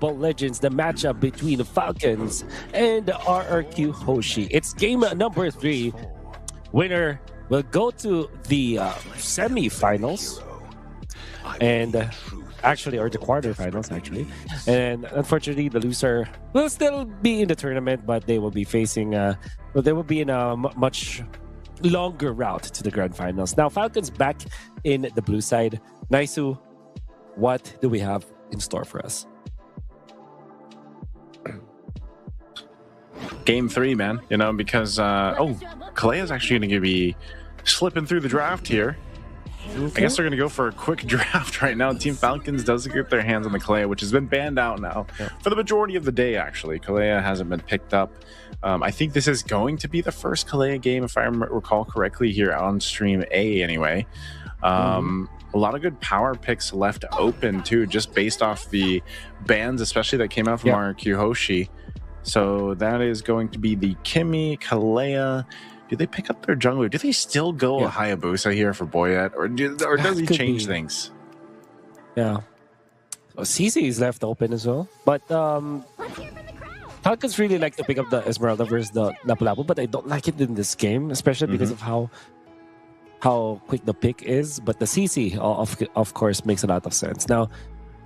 Mobile Legends, the matchup between the Falcons and the RRQ Hoshi. It's game number 3. Winner will go to the semi-finals and or the quarterfinals actually. And unfortunately, the loser will still be in the tournament, but they will be facing. They will be in a much longer route to the grand finals. Now, Falcons back in the blue side. Naisu, what do we have in store for us? Game 3, man. You know, because Kalea's actually going to be slipping through the draft here. Okay. I guess they're going to go for a quick draft right now. Team Falcons doesn't get their hands on the Kalea, which has been banned out now for the majority of the day, actually. Kalea hasn't been picked up. I think this is going to be the first Kalea game, if I recall correctly, here on Stream A anyway. A lot of good power picks left open, too, just based off the bans, especially that came out from RRQ Hoshi. So that is going to be the Kimmy, Kalea. Do they pick up their jungler? Do they still go a Hayabusa here for Boyet? Or does he change things? Yeah. Well, CC is left open as well. But Falcons really like to pick up the Esmeralda versus the Lapu-Lapu, but I don't like it in this game, especially because of how quick the pick is. But the CC, of course, makes a lot of sense. Now,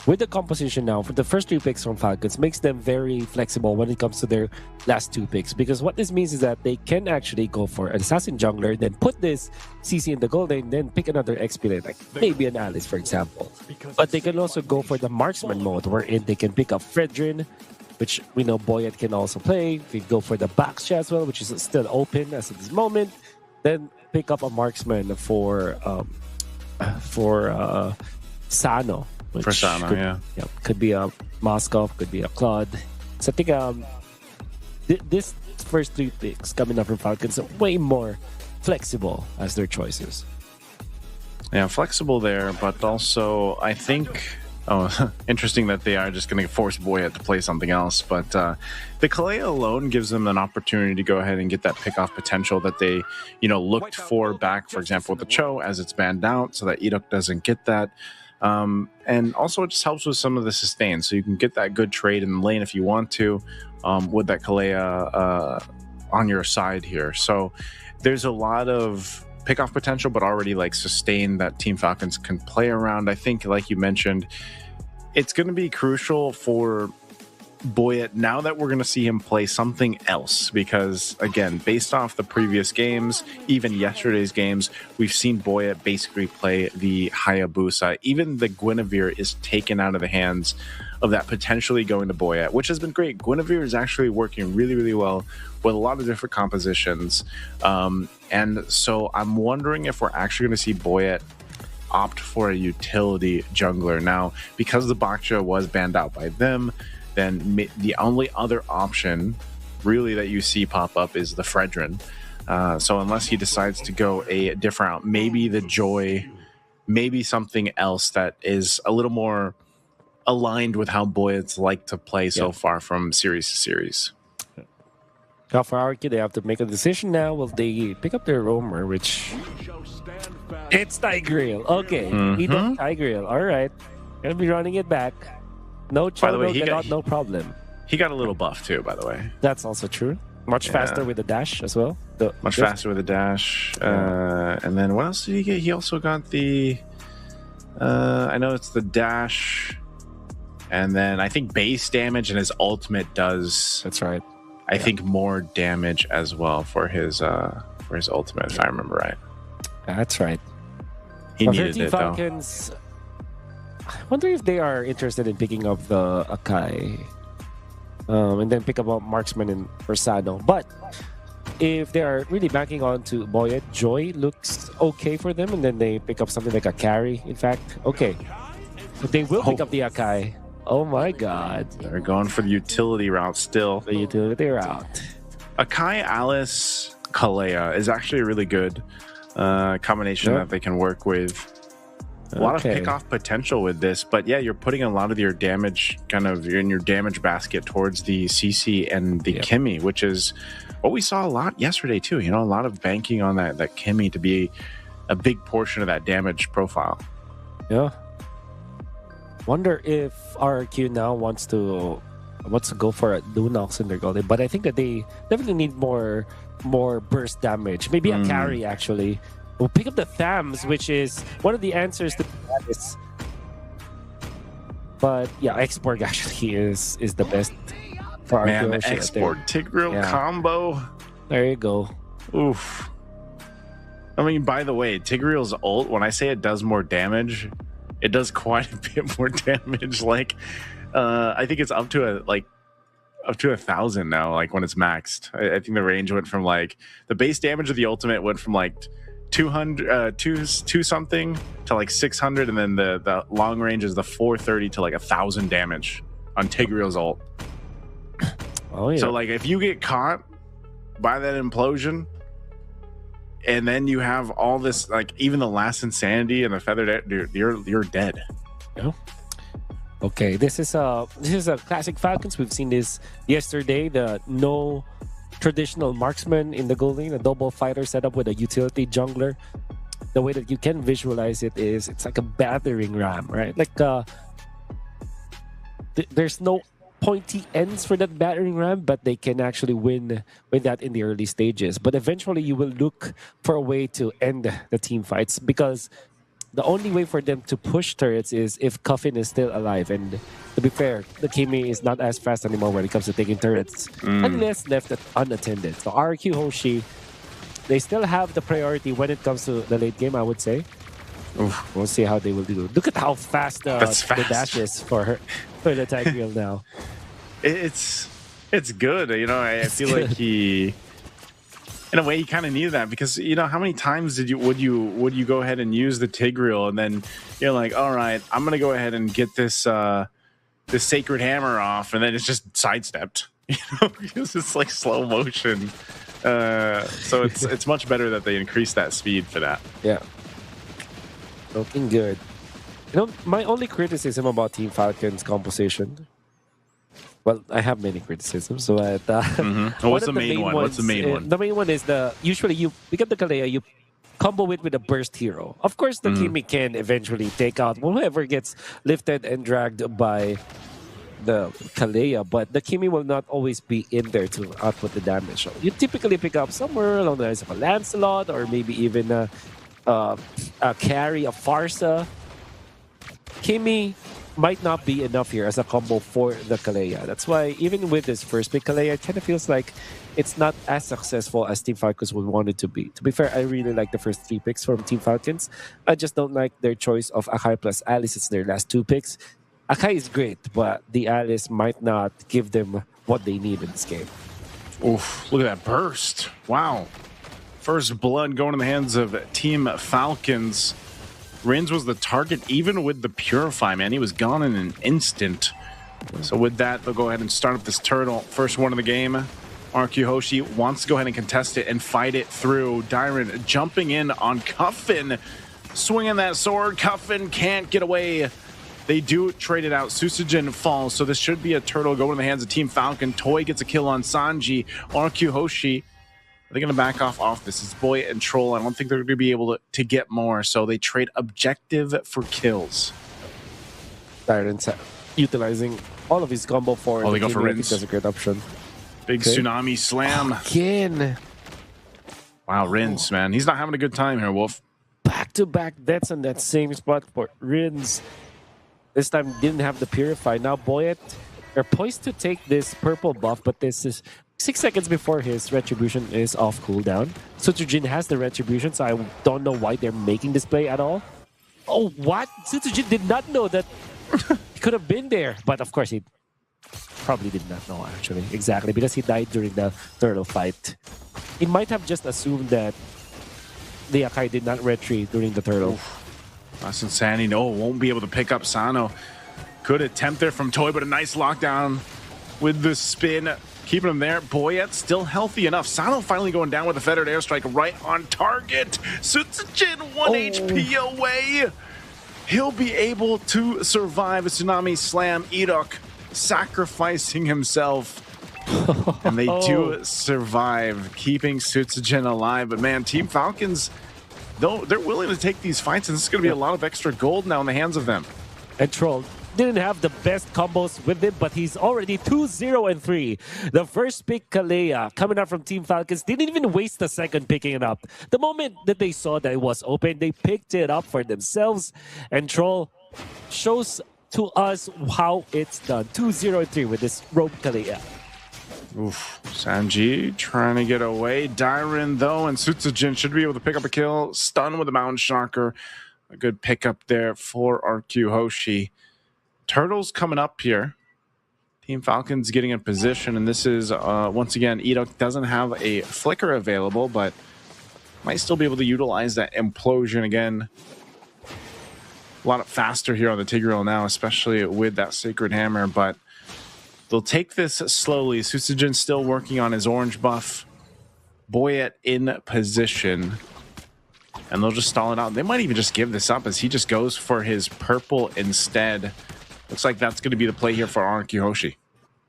with the composition now, for the first 3 picks from Falcons, makes them very flexible when it comes to their last 2 picks. Because what this means is that they can actually go for an Assassin Jungler, then put this CC in the gold lane, then pick another XP lane, like maybe an Alice, for example. But they can also go for the Marksman mode, wherein they can pick up Fredrin, which we know Boyet can also play. They go for the Baxcha as well, which is still open as of this moment. Then pick up a Marksman for Sano. For Sano, could be a Moskov, could be a Claude. So I think this first 3 picks coming up from Falcons are way more flexible as their choices. Yeah, flexible there, but also I think interesting that they are just going to force Boyet to play something else. But the Kalea alone gives them an opportunity to go ahead and get that pick-off potential that they, looked for back, for example, with the Cho as it's banned out, so that Edok doesn't get that. And also it just helps with some of the sustain, so you can get that good trade in the lane if you want to, with that Kalea on your side here. So there's a lot of pick-off potential, but already like sustain that Team Falcons can play around. I think, like you mentioned, it's going to be crucial for Boyet now that we're going to see him play something else, because again, based off the previous games, even yesterday's games, we've seen Boyet basically play the Hayabusa. Even the Guinevere is taken out of the hands of that potentially going to Boyet, which has been great. Guinevere is actually working really, really well with a lot of different compositions. And so I'm wondering if we're actually going to see Boyet opt for a utility jungler. Now, because the Baxcha was banned out by them, then the only other option really that you see pop up is the Fredrin. So unless he decides to go a different route, maybe the Joy, maybe something else that is a little more aligned with how Boyets like to play so far from series to series. Now for RRQ, they have to make a decision now. Will they pick up their roamer, which... It's Tigreal. Okay, he does Tigreal. All right. Gonna be running it back. No trouble, no problem. He got a little buff too, by the way. That's also true. Much faster with the dash as well. Much faster with the dash. And then what else did he get? He also got the... I know it's the dash. And then I think base damage, and his ultimate does... That's right. I think more damage as well for his ultimate, if I remember right. That's right. He needed it, Falcons, though. I wonder if they are interested in picking up the Akai, and then pick up a Marksman in Persano. But if they are really backing on to Boyet, Joy looks okay for them, and then they pick up something like a carry, in fact. Okay. But they will pick up the Akai. Oh my god. They're going for the utility route still. The utility route. Akai, Alice, Kalea is actually a really good combination that they can work with. A lot of pick-off potential with this, but yeah, you're putting a lot of your damage in your damage basket towards the CC and the Kimmy, which is what we saw a lot yesterday too. A lot of banking on that Kimmy to be a big portion of that damage profile. Yeah. Wonder if RRQ now wants to go for a Lunox in their goalie, but I think that they definitely need more burst damage. Maybe a carry actually. We'll pick up the Thams, which is one of the answers to this. But yeah, Export actually is the best for RRQ. Man, the Export Tigreal combo. There you go. Oof. I mean, by the way, Tigreal's ult, when I say it does more damage, it does quite a bit more damage. Like, I think it's up to 1,000 now, like when it's maxed. I think the range went from like the base damage of the ultimate went from like 200 two something to like 600, and then the long range is the 430 to like 1,000 damage on Tigreal's ult. Oh yeah. So like if you get caught by that implosion, and then you have all this, like even the last insanity and the feathered, you're dead. Yeah. Okay, this is a classic Falcons. We've seen this yesterday. The no traditional marksman in the goal lane, a double fighter setup with a utility jungler. The way that you can visualize it is it's like a battering ram, right? Like there's no pointy ends for that battering ram, but they can actually win with that in the early stages. But eventually you will look for a way to end the team fights, because the only way for them to push turrets is if Coffin is still alive. And to be fair, the Kimi is not as fast anymore when it comes to taking turrets, unless left unattended. So RRQ Hoshi, they still have the priority when it comes to the late game, I would say. Oof. We'll see how they will do. Look at how fast the dash is for the Tigreal now. It's good. You know, I feel good. Like he, in a way, he kind of needed that, because you know how many times would you go ahead and use the Tigreal, and then you're like, all right, I'm gonna go ahead and get this this sacred hammer off, and then it's just sidestepped. You know, because it's like slow motion. So it's much better that they increase that speed for that. Yeah. Looking good. You know, my only criticism about Team Falcon's composition, well, I have many criticisms. So what's the main one? What's the main one? The main one is usually you pick up the Kalea, you combo it with a burst hero. Of course, the Kimi can eventually take out whoever gets lifted and dragged by the Kalea, but the Kimi will not always be in there to output the damage. So you typically pick up somewhere along the lines of a Lancelot, or maybe even a carry, a Farsa. Kimi might not be enough here as a combo for the Kalea. That's why even with this first pick Kalea, it kind of feels like it's not as successful as Team Falcons would want it to be. To be fair, I really like the first 3 picks from Team Falcons. I just don't like their choice of Akai plus Alice. It's their last 2 picks. Akai is great, but the Alice might not give them what they need in this game. Oof, look at that burst. Wow. First blood going in the hands of Team Falcons. Rins was the target even with the Purify, man. He was gone in an instant. So with that, they'll go ahead and start up this turtle. First one of the game. RRQ Hoshi wants to go ahead and contest it and fight it through. Dyron jumping in on Cuffin. Swinging that sword. Cuffin can't get away. They do trade it out. Susujin falls, so this should be a turtle going in the hands of Team Falcon. Toy gets a kill on Sanji. RRQ Hoshi, are they going to back off this? It's Boy and Troll. I don't think they're going to be able to get more, so they trade objective for kills. Dyron's utilizing all of his combo for they go for Rins. That's a great option. Big tsunami slam. Again. Wow, Rins, man. He's not having a good time here, Wolf. Back-to-back deaths on that same spot for Rins. This time didn't have the Purify. Now Boyet, they're poised to take this purple buff, but this is 6 seconds before his Retribution is off cooldown. Sutsujin has the Retribution, so I don't know why they're making this play at all. Oh, what? Sutsujin did not know that he could have been there. But of course, he probably did not know, actually. Exactly, because he died during the turtle fight. He might have just assumed that the Akai did not retreat during the turtle. That's insanity. No, won't be able to pick up Sano. Could attempt there from Toy, but a nice lockdown with the spin. Keeping him there. Boyet still healthy enough. Sano finally going down with a feathered airstrike right on target. Sutsujin 1 HP away. He'll be able to survive a tsunami slam. Irok sacrificing himself. And they do survive, keeping Sutsujin alive. But man, Team Falcons, though, they're willing to take these fights, and this is going to be a lot of extra gold now in the hands of them. And Troll, didn't have the best combos with him, but he's already 2-0-3. The first pick, Kalea, coming up from Team Falcons, didn't even waste a second picking it up. The moment that they saw that it was open, they picked it up for themselves, and Troll shows to us how it's done. 2-0-3 with this rogue Kalea. Oof. Sanji trying to get away. Dairon, though, and Sutsujin should be able to pick up a kill. Stun with a Mountain Shocker. A good pickup there for RRQ HOSHI. Turtles coming up here. Team Falcons getting in position, and this is, once again, Edok doesn't have a flicker available, but might still be able to utilize that implosion again. A lot faster here on the Tigreal now, especially with that Sacred Hammer, but they'll take this slowly. Sutsujin still working on his orange buff. Boyet in position. And they'll just stall it out. They might even just give this up as he just goes for his purple instead. Looks like that's going to be the play here for RRQ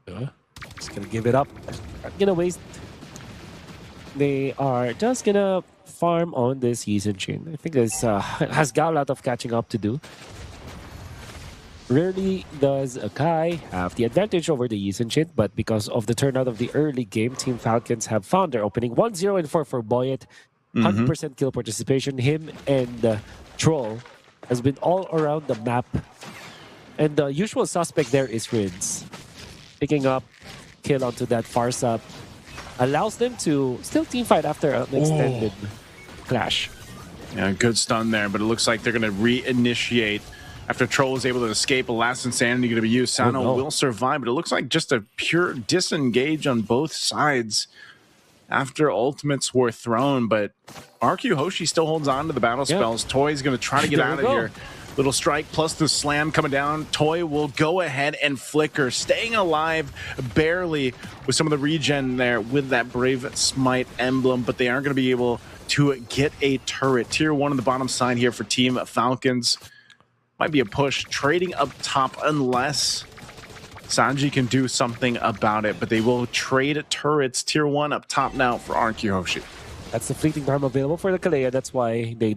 HOSHI. Just going to give it up. Not going to waste. They are just going to farm on this season chain. I think this has got a lot of catching up to do. Rarely does Akai have the advantage over the Yisun Chain, but because of the turnout of the early game, Team Falcons have found their opening. 1-0-4 for Boyet. 100% kill participation. Him and Troll has been all around the map. And the usual suspect there is Rince. Picking up kill onto that Farsa allows them to still teamfight after an extended clash. Yeah, good stun there, but it looks like they're going to reinitiate. After Troll was able to escape, a last insanity going to be used. Sano will survive, but it looks like just a pure disengage on both sides after ultimates were thrown. But RRQ HOSHI still holds on to the battle spells. Toy's going to try to get out of here. Little strike plus the slam coming down. Toy will go ahead and flicker, staying alive barely with some of the regen there with that Brave Smite emblem, but they aren't going to be able to get a turret. Tier 1 on the bottom side here for Team Falcons. Might be a push, trading up top unless Sanji can do something about it, but they will trade turrets. Tier 1 up top now for RRQ HOSHI. That's the fleeting time available for the Kalea. That's why they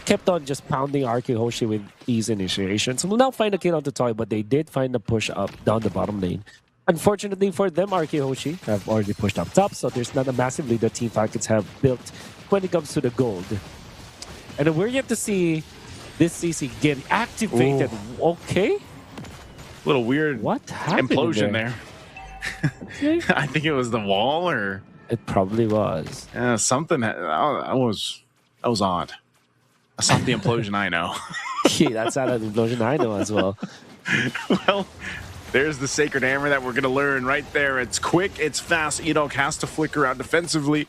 kept on just pounding RRQ HOSHI with these initiations. We'll now find a kill on the Toy, but they did find a push up down the bottom lane. Unfortunately for them, RRQ HOSHI have already pushed up top, so there's not a massive lead that Team Falcons have built when it comes to the gold. And we're yet to see this CC get activated. Okay. Little weird what happened implosion there. I think it was the wall, or it probably was. Yeah, something that was odd. That's not the implosion I know. Yeah, that's not an implosion I know as well. Well, there's the Sacred Hammer that we're going to learn right there. It's quick, it's fast. Edok has to flicker out defensively.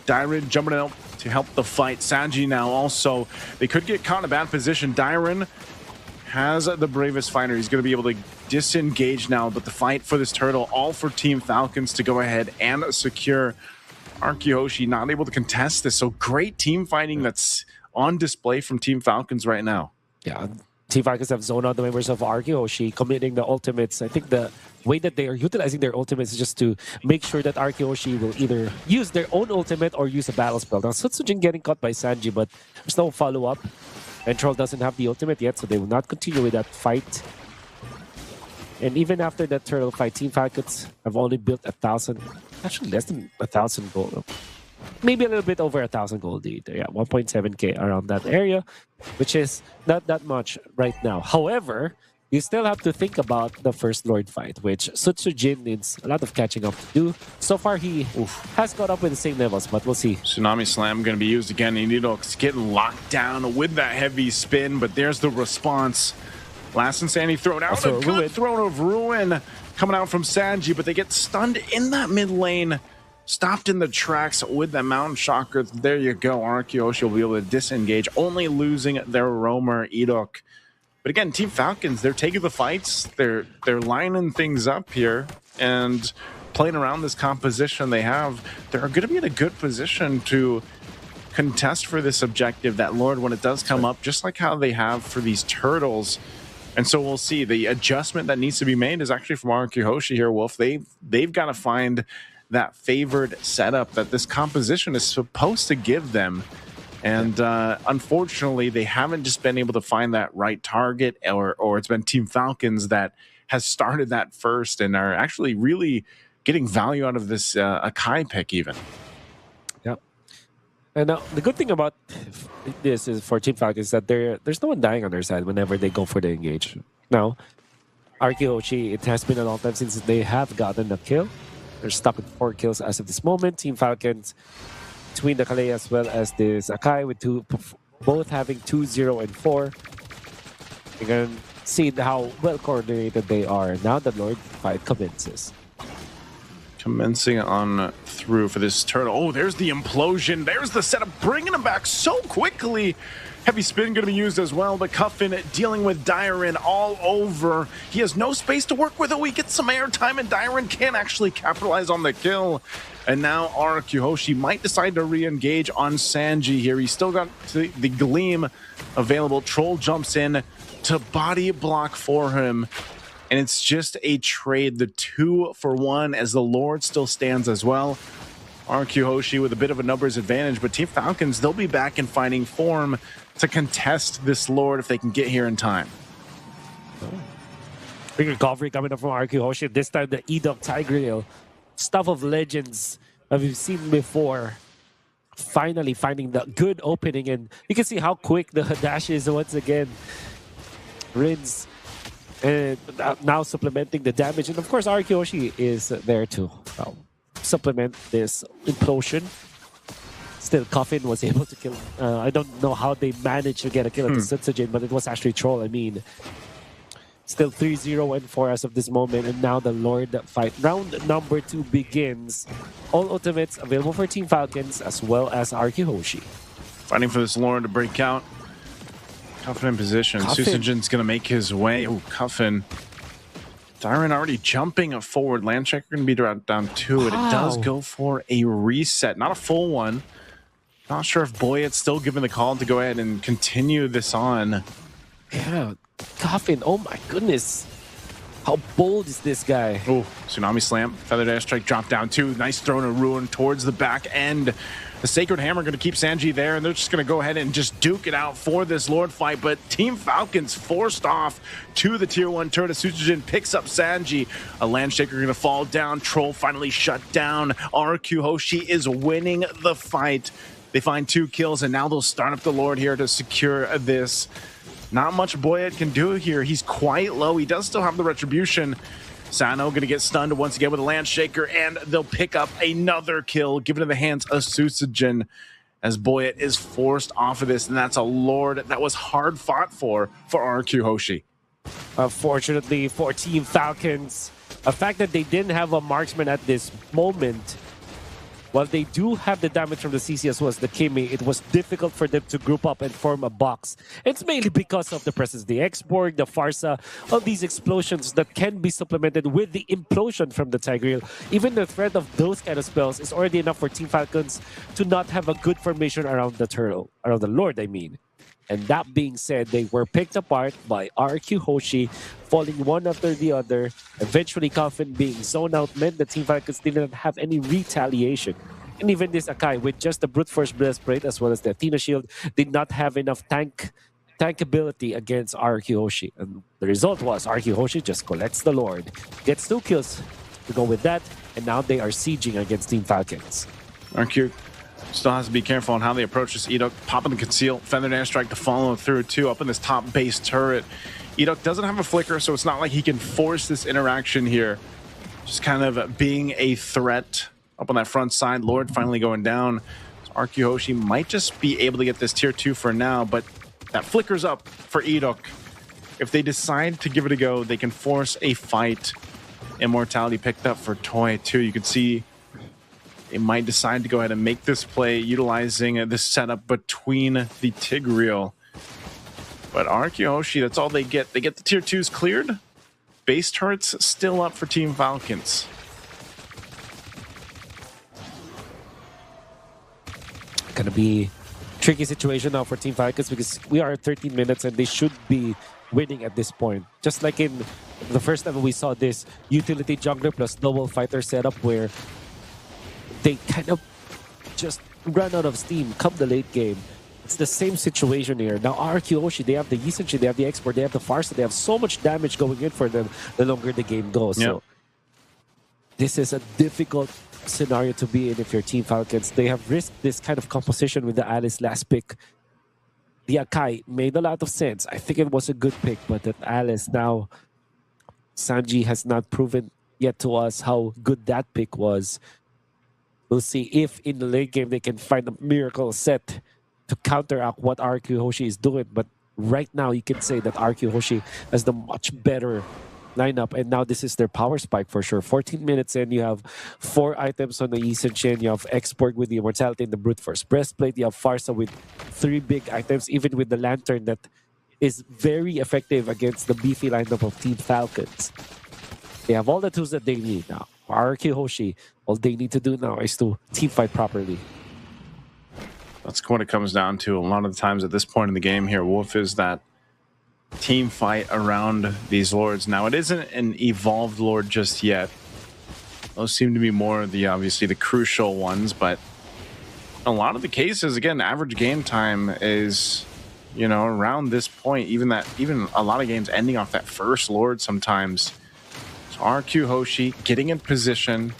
Dairon jumping out to help the fight. Sanji now also, they could get caught in a bad position. Dairon has the bravest fighter. He's going to be able to disengage now, but the fight for this turtle, all for Team Falcons to go ahead and secure. RRQ HOSHI not able to contest this, so great team fighting that's on display from Team Falcons right now. Yeah, Team Falcons have zoned out the members of RRQ HOSHI, committing the ultimates. I think the way that they are utilizing their ultimates is just to make sure that RRQ HOSHI will either use their own ultimate or use a battle spell. Now, Sutsujin getting caught by Sanji, but there's no follow-up. And Troll doesn't have the ultimate yet, so they will not continue with that fight. And even after that turtle fight, Team Falcons have only built 1,000, actually less than 1,000 gold. Maybe a little bit over 1,000 gold either. Yeah, 1.7k around that area, which is not that much right now. However, you still have to think about the First Lord fight, which Sutsujin needs a lot of catching up to do. So far, he has caught up with the same levels, but we'll see. Tsunami Slam going to be used again. Edok's getting locked down with that heavy spin, but there's the response. Last Insanity thrown out. A good throw of Ruin coming out from Sanji, but they get stunned in that mid lane. Stopped in the tracks with that Mountain Shocker. There you go. RRQ HOSHI will be able to disengage, only losing their roamer, Edok. But again, Team Falcons, they're taking the fights. They're lining things up here and playing around this composition they have. They're going to be in a good position to contest for this objective, that Lord, when it does come up, just like how they have for these turtles. And so we'll see. The adjustment that needs to be made is actually from RRQ HOSHI here, Wolf. They've got to find that favored setup that this composition is supposed to give them. And unfortunately, they haven't just been able to find that right target, or it's been Team Falcons that has started that first and are actually really getting value out of this Akai pick even. Yeah. And the good thing about this is for Team Falcons that there's no one dying on their side whenever they go for the engage. Now, RRQ HOSHI, it has been a long time since they have gotten a kill. They're stuck with 4 kills as of this moment. Team Falcons, between the Kalei as well as this Akai, with both having 2-0 and 4. You can see how well coordinated they are. Now the Lord fight commences. Commencing on through for this turtle. Oh, there's the implosion. There's the setup, bringing him back so quickly. Heavy spin going to be used as well, but Cuffin dealing with Dyron all over. He has no space to work with. Oh, he gets some airtime, and Dyron can actually capitalize on the kill. And now RRQ HOSHI might decide to re-engage on Sanji here. He's still got the Gleam available. Troll jumps in to body block for him. And it's just a trade, the 2-for-1, as the Lord still stands as well. RRQ HOSHI with a bit of a numbers advantage, but Team Falcons, they'll be back in fighting form to contest this Lord if they can get here in time. Big recovery coming up from RRQ HOSHI. This time the Edok Tigreal, stuff of legends that we've seen before. Finally finding the good opening, and you can see how quick the dash is once again. Rinse. And now supplementing the damage. And of course, RRQ HOSHI is there to supplement this implosion. Still, Coffin was able to kill. I don't know how they managed to get a kill at the Sutsujin, but it was actually Troll. I mean, still 3-0 and 4 as of this moment. And now the Lord fight. Round number 2 begins. All ultimates available for Team Falcons as well as RRQ HOSHI. Fighting for this Lord to break out. Cuffin in position. Susujin's going to make his way. Oh, Cuffin. Dyron already jumping forward. Landchecker going to be down 2. And it does go for a reset. Not a full one. Not sure if Boyet's still given the call to go ahead and continue this on. Yeah, Coffin. Oh my goodness. How bold is this guy? Oh, Tsunami Slam. Feather Dash Strike drop down 2. Nice throw and a ruin towards the back end. The Sacred Hammer going to keep Sanji there, and they're just going to go ahead and just duke it out for this Lord fight. But Team Falcons forced off to the Tier 1 turret. Susujin picks up Sanji. A Landshaker going to fall down. Troll finally shut down. RRQ HOSHI is winning the fight. They find 2 kills, and now they'll start up the Lord here to secure this. Not much Boyet can do here. He's quite low. He does still have the Retribution. Sano going to get stunned once again with a Landshaker, and they'll pick up another kill, given to the hands of Susujin, as Boyet is forced off of this, and that's a Lord that was hard fought for RRQ HOSHI. Unfortunately for Team Falcons, the fact that they didn't have a marksman at this moment, while they do have the damage from the CC as well as the Kimi, it was difficult for them to group up and form a box. It's mainly because of the presence of the X-Borg, the Farsa, all these explosions that can be supplemented with the implosion from the Tigreal. Even the threat of those kind of spells is already enough for Team Falcons to not have a good formation around the turtle, around the Lord, I mean. And that being said, they were picked apart by RRQ HOSHI, falling one after the other. Eventually, Coffin being zoned out meant the Team Falcons didn't have any retaliation. And even this Akai, with just the Brute Force Breastplate as well as the Athena Shield, did not have enough tankability against RRQ HOSHI. And the result was RRQ HOSHI just collects the Lord, gets 2 kills to go with that, and now they are sieging against Team Falcons. RRQ still has to be careful on how they approach this Edok. Popping the conceal, Feather Dash Strike to follow through too, up in this top base turret. Edok doesn't have a flicker, so it's not like he can force this interaction here. Just kind of being a threat up on that front side. Lord finally going down. So RRQ HOSHI might just be able to get this tier 2 for now, but that flickers up for Edok. If they decide to give it a go, they can force a fight. Immortality picked up for Toy too. You can see they might decide to go ahead and make this play utilizing this setup between the Tigreal. But RRQ HOSHI, that's all they get. They get the tier 2s cleared. Base turrets still up for Team Falcons. Gonna be a tricky situation now for Team Falcons because we are at 13 minutes and they should be winning at this point. Just like in the first time we saw this utility jungler plus double fighter setup where they kind of just run out of steam come the late game. It's the same situation here. Now, RRQ HOSHI, they have the Yisenchi, they have the Export, they have the Farsa, they have so much damage going in for them the longer the game goes. Yep. So, this is a difficult scenario to be in if you're Team Falcons. They have risked this kind of composition with the Alice last pick. The Akai made a lot of sense. I think it was a good pick, but that Alice now, Sanji has not proven yet to us how good that pick was. We'll see if in the late game they can find a miracle set to counteract what RRQ HOSHI is doing. But right now, you can say that RRQ HOSHI has the much better lineup, and now this is their power spike for sure. 14 minutes in, you have 4 items on the Eastern Chain. You have Export with the Immortality and the Brute Force Breastplate. You have Farsa with 3 big items, even with the Lantern that is very effective against the beefy lineup of Team Falcons. They have all the tools that they need now. For RRQ HOSHI, all they need to do now is to team fight properly. That's what it comes down to a lot of the times at this point in the game here, Wolf, is that team fight around these lords. Now, it isn't an evolved lord just yet. Those seem to be more the obviously the crucial ones, but a lot of the cases, again, average game time is, you know, around this point, even a lot of games ending off that first lord sometimes. So RRQ HOSHI getting in position,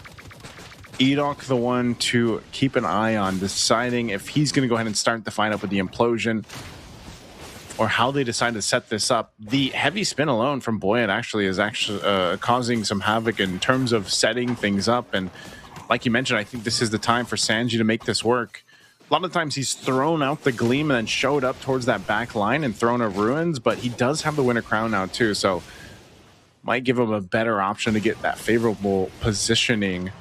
Edok the one to keep an eye on, deciding if he's going to go ahead and start the fight up with the implosion or how they decide to set this up. The heavy spin alone from Boyet actually is causing some havoc in terms of setting things up. And like you mentioned, I think this is the time for Sanji to make this work. A lot of times he's thrown out the Gleam and then showed up towards that back line and thrown a Ruins, but he does have the Winter Crown now too, so might give him a better option to get that favorable positioning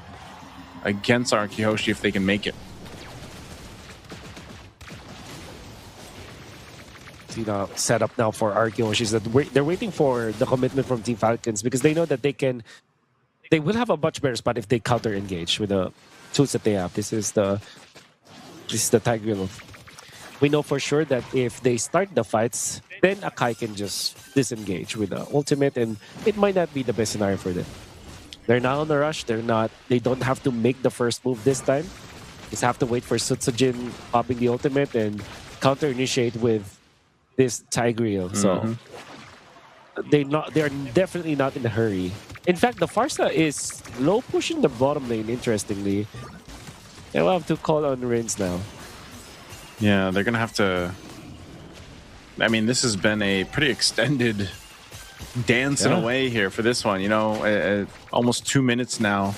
against RRQ HOSHI if they can make it. You know, set up now for RRQ HOSHI is that they're waiting for the commitment from Team Falcons because they know that they will have a much better spot if they counter engage with the tools that they have. This is the Tigreal. We know for sure that if they start the fights, then Akai can just disengage with the ultimate, and it might not be the best scenario for them. They're not on the rush. They don't have to make the first move this time. Just have to wait for Sutsujin popping the ultimate and counter initiate with this Tigreal. So they're definitely not in a hurry. In fact, the Farsa is low pushing the bottom lane, interestingly. They will have to call on Rins now. Yeah, they're gonna have to. I mean, this has been a pretty extended dancing away here for this one. You know, almost 2 minutes now,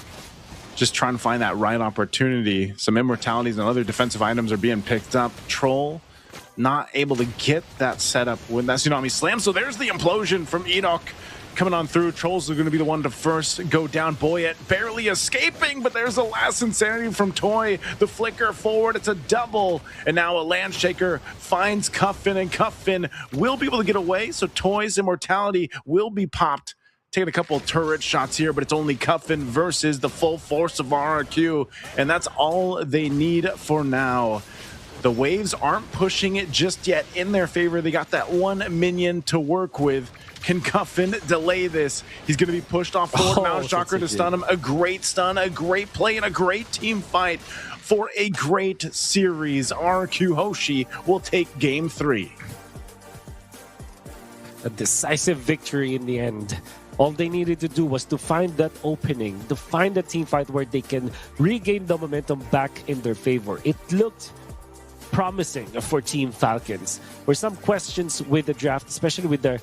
just trying to find that right opportunity. Some immortalities and other defensive items are being picked up. Troll not able to get that setup when that Tsunami Slam. So there's the implosion from Edok coming on through. Trolls are going to be the one to first go down. Boyet barely escaping, but there's the last insanity from Toy. The flicker forward, it's a double. And now a Landshaker finds Cuffin, and Cuffin will be able to get away. So Toy's immortality will be popped. Taking a couple of turret shots here, but it's only Cuffin versus the full force of RRQ. And that's all they need for now. The waves aren't pushing it just yet in their favor. They got that one minion to work with. Can Cuffin delay this? He's going to be pushed off forward. Mount Chakra to stun him. A great stun, a great play, and a great team fight for a great series. RRQ HOSHI will take game 3. A decisive victory in the end. All they needed to do was to find that opening, to find the team fight where they can regain the momentum back in their favor. It looked promising for Team Falcons. Were some questions with the draft, especially with their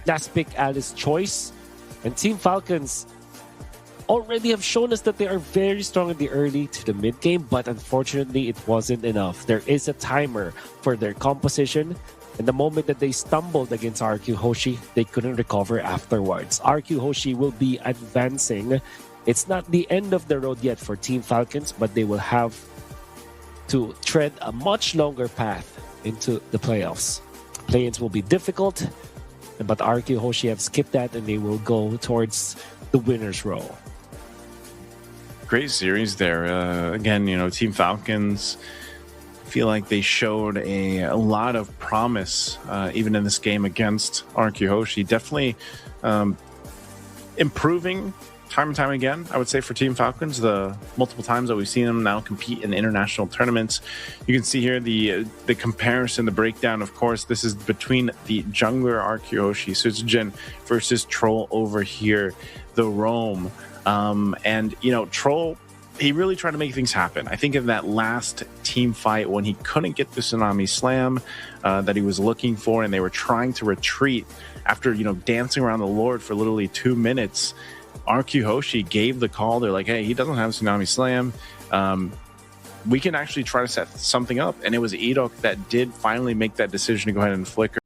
last pick, Alice choice. And Team Falcons already have shown us that they are very strong in the early to the mid game, but unfortunately it wasn't enough. There is a timer for their composition, and the moment that they stumbled against RRQ HOSHI, they couldn't recover afterwards. RRQ HOSHI will be advancing. It's not the end of the road yet for Team Falcons, but they will have to tread a much longer path into the playoffs. Play-ins will be difficult, but RRQ HOSHI have skipped that, and they will go towards the winner's row. Great series there. Again, you know, Team Falcons feel like they showed a lot of promise even in this game against RRQ HOSHI. Definitely improving time and time again, I would say, for Team Falcons, the multiple times that we've seen them now compete in international tournaments. You can see here the comparison, the breakdown. Of course, this is between the jungler RRQ HOSHI, Sutsujin, versus Troll over here, the Roam. And, you know, Troll, he really tried to make things happen. I think in that last team fight when he couldn't get the Tsunami Slam that he was looking for, and they were trying to retreat after, you know, dancing around the Lord for literally 2 minutes, RRQ HOSHI gave the call. They're like, hey, he doesn't have Tsunami Slam. We can actually try to set something up. And it was Edok that did finally make that decision to go ahead and flicker.